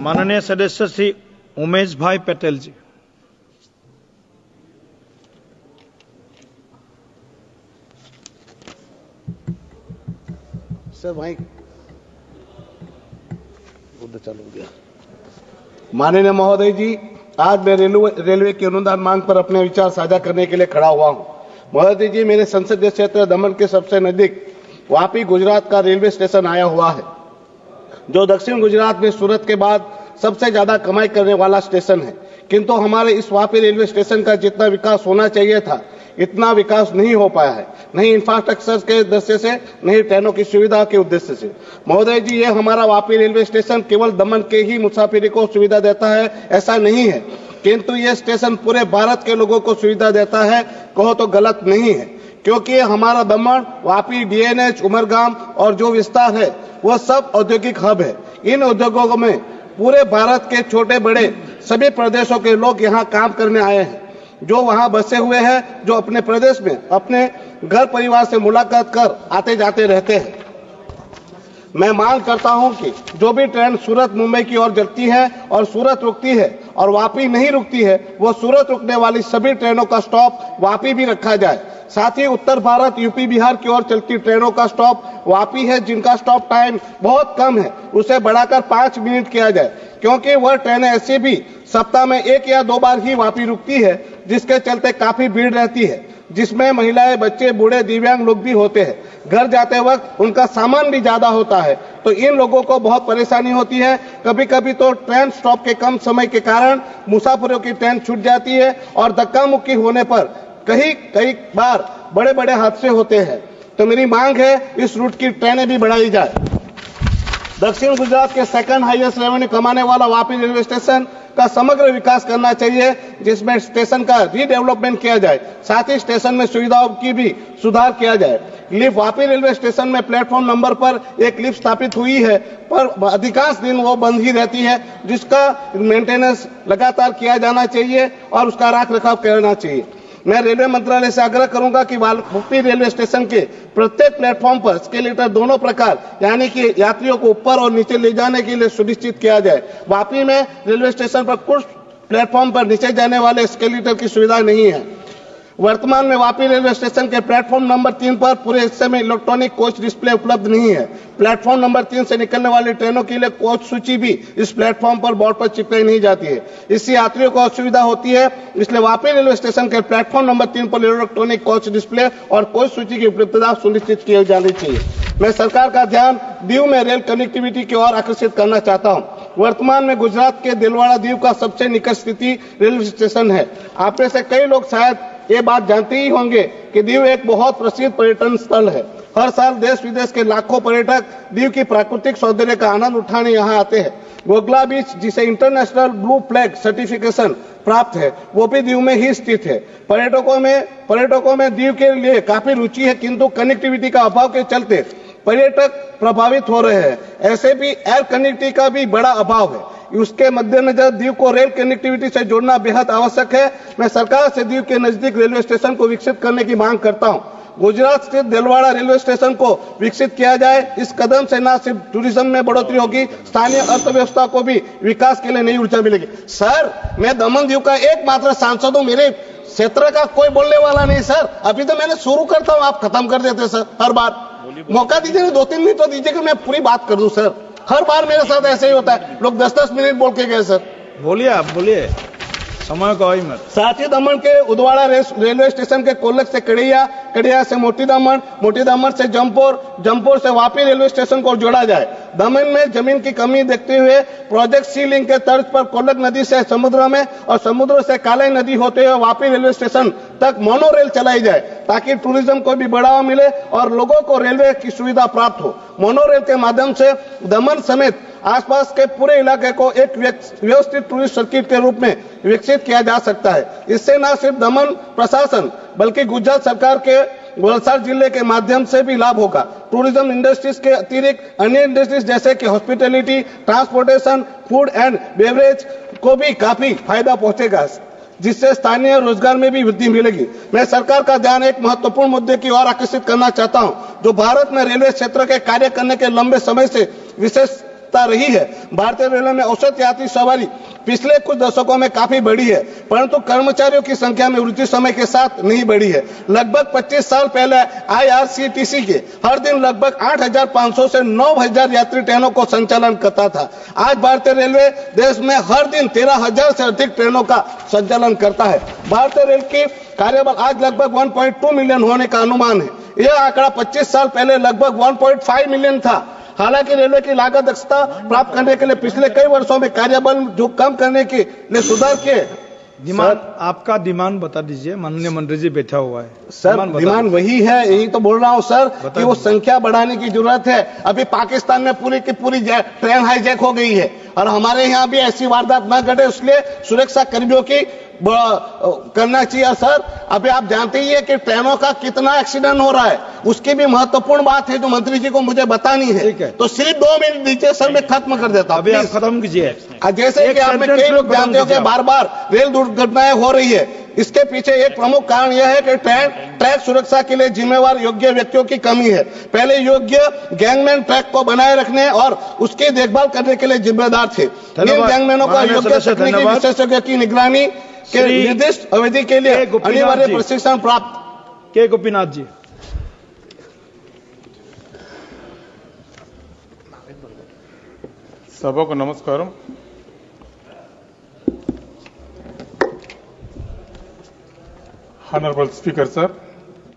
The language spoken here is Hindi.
माननीय सदस्य श्री उमेश भाई पटेल जी। सर भाई चालू हो गया। माननीय महोदय जी, आज मैं रेलवे की अनुदान मांग पर अपने विचार साझा करने के लिए खड़ा हुआ हूं। महोदय जी, मेरे संसदीय क्षेत्र दमन के सबसे नजदीक वापी गुजरात का रेलवे स्टेशन आया हुआ है, जो दक्षिण गुजरात में सूरत के बाद सबसे ज्यादा कमाई करने वाला स्टेशन है। किंतु हमारे इस वापी रेलवे स्टेशन का जितना विकास होना चाहिए था, इतना विकास नहीं हो पाया है, नहीं इंफ्रास्ट्रक्चर के उद्देश्य से, नहीं ट्रेनों की सुविधा के उद्देश्य से। महोदय जी, ये हमारा वापी रेलवे स्टेशन केवल दमन के ही मुसाफिरी को सुविधा देता है ऐसा नहीं है, किंतु ये स्टेशन पूरे भारत के लोगों को सुविधा देता है, कहो तो गलत नहीं है, क्योंकि हमारा दमन, वापी, डीएनएच, उमरगाम और जो विस्तार है वह सब औद्योगिक हब है। इन उद्योगों में पूरे भारत के छोटे बड़े सभी प्रदेशों के लोग यहाँ काम करने आए हैं, जो वहां बसे हुए हैं, जो अपने प्रदेश में अपने घर परिवार से मुलाकात कर आते जाते रहते हैं। मैं मांग करता हूं कि जो भी ट्रेन सूरत मुंबई की ओर चलती है और सूरत रुकती है और वापी नहीं रुकती है, वो सूरत रुकने वाली सभी ट्रेनों का स्टॉप वापी भी रखा जाए। साथ ही उत्तर भारत, यूपी, बिहार की ओर चलती ट्रेनों का स्टॉप वापी है, जिनका स्टॉप टाइम बहुत कम है, उसे बढ़ाकर 5 मिनट किया जाए, क्योंकि वह ट्रेनें ऐसी भी सप्ताह में 1 या 2 बार ही वापी रुकती है, जिसके चलते काफी भीड़ रहती है, जिसमें महिलाएं, बच्चे, बूढ़े, दिव्यांग लोग भी होते हैं। घर जाते वक्त उनका सामान भी ज्यादा होता है, तो इन लोगों को बहुत परेशानी होती है। कभी कभी तो ट्रेन स्टॉप के कम समय के कारण मुसाफिरों की ट्रेन छूट जाती है और धक्का मुक्की होने पर कई बार बड़े बड़े हादसे होते हैं। तो मेरी मांग है, इस रूट की ट्रेनें भी बढ़ाई जाए। दक्षिण गुजरात के सेकंड हाईएस्ट रेवेन्यू कमाने वाला वापी रेलवे स्टेशन का समग्र विकास करना चाहिए, जिसमें स्टेशन का रीडेवलपमेंट किया जाए, साथ ही स्टेशन में सुविधाओं की भी सुधार किया जाए। लिफ्ट, वापी रेलवे स्टेशन में प्लेटफॉर्म नंबर पर एक लिफ्ट स्थापित हुई है, पर अधिकांश दिन वो बंद ही रहती है, जिसका मेंटेनेंस लगातार किया जाना चाहिए और उसका रख रखाव करना चाहिए। मैं रेलवे मंत्रालय से आग्रह करूंगा कि वापी रेलवे स्टेशन के प्रत्येक प्लेटफॉर्म पर स्केलेटर दोनों प्रकार, यानी कि यात्रियों को ऊपर और नीचे ले जाने के लिए सुनिश्चित किया जाए। वापी में रेलवे स्टेशन पर कुछ प्लेटफॉर्म पर नीचे जाने वाले स्केलेटर की सुविधा नहीं है। वर्तमान में वापी रेलवे स्टेशन के प्लेटफॉर्म नंबर 3 पर पूरे हिस्से में इलेक्ट्रॉनिक कोच डिस्प्ले उपलब्ध नहीं है। प्लेटफॉर्म नंबर 3 से निकलने वाली ट्रेनों के लिए कोच सूची भी इस प्लेटफॉर्म पर बोर्ड पर चिपकाई नहीं जाती है। इससे यात्रियों को असुविधा होती है, इसलिए वापी रेलवे स्टेशन के प्लेटफॉर्म नंबर 3 पर इलेक्ट्रॉनिक कोच डिस्प्ले और कोच सूची की उपलब्धता सुनिश्चित की जानी चाहिए। मैं सरकार का ध्यान दीव में रेल कनेक्टिविटी की ओर आकर्षित करना चाहता हूँ। वर्तमान में गुजरात के दिलवाड़ा दीव का सबसे निकट स्थिति रेलवे स्टेशन है। आप में से कई लोग शायद ये बात जानते ही होंगे कि दीव एक बहुत प्रसिद्ध पर्यटन स्थल है। हर साल देश विदेश के लाखों पर्यटक दीव की प्राकृतिक सौंदर्य का आनंद उठाने यहाँ आते हैं। गोगला बीच, जिसे इंटरनेशनल ब्लू फ्लैग सर्टिफिकेशन प्राप्त है, वो भी दीव में ही स्थित है। पर्यटकों में दीव के लिए काफी रुचि है, किंतु कनेक्टिविटी का अभाव के चलते पर्यटक प्रभावित हो रहे हैं। ऐसे भी एयर कनेक्टिविटी का भी बड़ा अभाव है। उसके मद्देनजर दीव को रेल कनेक्टिविटी से जोड़ना बेहद आवश्यक है। मैं सरकार से दीव के नजदीक रेलवे स्टेशन को विकसित करने की मांग करता हूं। गुजरात स्थित दिलवाड़ा रेलवे स्टेशन को विकसित किया जाए। इस कदम से न सिर्फ टूरिज्म में बढ़ोतरी होगी, स्थानीय अर्थव्यवस्था को भी विकास के लिए नई ऊर्जा मिलेगी। सर, मैं दमन दीव का एकमात्र सांसद हूं, मेरे क्षेत्र का कोई बोलने वाला नहीं। सर, अभी तो मैंने शुरू करता हूं, आप खत्म कर देते सर। हर बार मौका दीजिए, 2-3 मिनट तो दीजिए कि मैं पूरी बात कर दूं। सर, हर बार मेरे साथ ऐसे ही होता है, लोग 10-10 मिनट बोल के गए। सर बोलिए, आप बोलिए, समय को ही मत। साथ ही दमन के उदवाड़ा रेलवे स्टेशन के कोल्लक से कड़िया, कड़िया से मोटी दामन से जमपुर से वापी रेलवे स्टेशन को जोड़ा जाए। दमन में जमीन की कमी देखते हुए प्रोजेक्ट सी लिंक के तर्ज पर कोल्लक नदी से समुद्र में और समुद्र से कालाई नदी होते हुए वापी रेलवे स्टेशन तक मोनो रेल चलाई जाए, ताकि टूरिज्म को भी बढ़ावा मिले और लोगों को रेलवे की सुविधा प्राप्त हो। मोनो रेल के माध्यम से दमन समेत आसपास के पूरे इलाके को एक व्यवस्थित टूरिस्ट सर्किट के रूप में विकसित किया जा सकता है। इससे न सिर्फ दमन प्रशासन बल्कि गुजरात सरकार के वलसाड जिले के माध्यम से भी लाभ होगा। टूरिज्म इंडस्ट्रीज के अतिरिक्त अन्य इंडस्ट्रीज जैसे कि hospitality, transportation, food and beverage को भी काफी फायदा पहुंचेगा, जिससे स्थानीय रोजगार में भी वृद्धि मिलेगी। मैं सरकार का ध्यान एक महत्वपूर्ण मुद्दे की ओर आकर्षित करना चाहता हूं, जो भारत में रेलवे क्षेत्र के कार्य करने के लंबे समय से विशेष दक्षता रही है। भारतीय रेलवे में औसत यात्री सवारी पिछले कुछ दशकों में काफी बढ़ी है, परंतु कर्मचारियों की संख्या में वृद्धि समय के साथ नहीं बढ़ी है। लगभग 25 साल पहले IRCTC के हर दिन लगभग 8,500 से 9,000 यात्री ट्रेनों को संचालन करता था। आज भारतीय रेलवे देश में हर दिन 13,000 से अधिक ट्रेनों का संचालन करता है। भारतीय रेल की कार्यबल आज लगभग 1.2 मिलियन होने का अनुमान है। यह आंकड़ा 25 साल पहले लगभग 1.5 मिलियन था। हालांकि रेलवे की लागत दक्षता प्राप्त करने के लिए पिछले कई वर्षों में कार्यबल जो कम करने के लिए सुधार किए। डिमांड आपका डिमांड बता दीजिए, माननीय मंत्री जी बैठा हुआ है। सर डिमांड वही है, यही तो बोल रहा हूँ सर कि वो संख्या बढ़ाने की जरूरत है। अभी पाकिस्तान में पूरी की पूरी ट्रेन हाईजैक हो गई है और हमारे यहाँ भी ऐसी वारदात न घटे, इसलिए सुरक्षा कर्मियों की करना चाहिए। सर अभी आप जानते ही है कि ट्रेनों का कितना एक्सीडेंट हो रहा है, उसकी भी महत्वपूर्ण बात है जो मंत्री जी को मुझे बतानी है। तो सिर्फ 2 मिनट दीजिए सर, मैं खत्म कर देता हूँ। अभी आप खत्म कीजिए। जैसे कि आप में कई लोग जानते हो कि बार बार रेल दुर्घटनाएं हो रही है, इसके पीछे एक प्रमुख कारण यह है कि ट्रैक सुरक्षा के लिए जिम्मेवार योग्य व्यक्तियों की कमी है। पहले योग्य गैंगमैन ट्रैक को बनाए रखने और उसकी देखभाल करने के लिए जिम्मेदार थे। इन गैंगमैनों का योग्य तकनीकी विशेषज्ञ की निगरानी के निर्दिष्ट अवधि के लिए अनिवार्य प्रशिक्षण प्राप्त। के गोपीनाथ जी। సభకు నమస్కారం. Honorable Speaker, sir.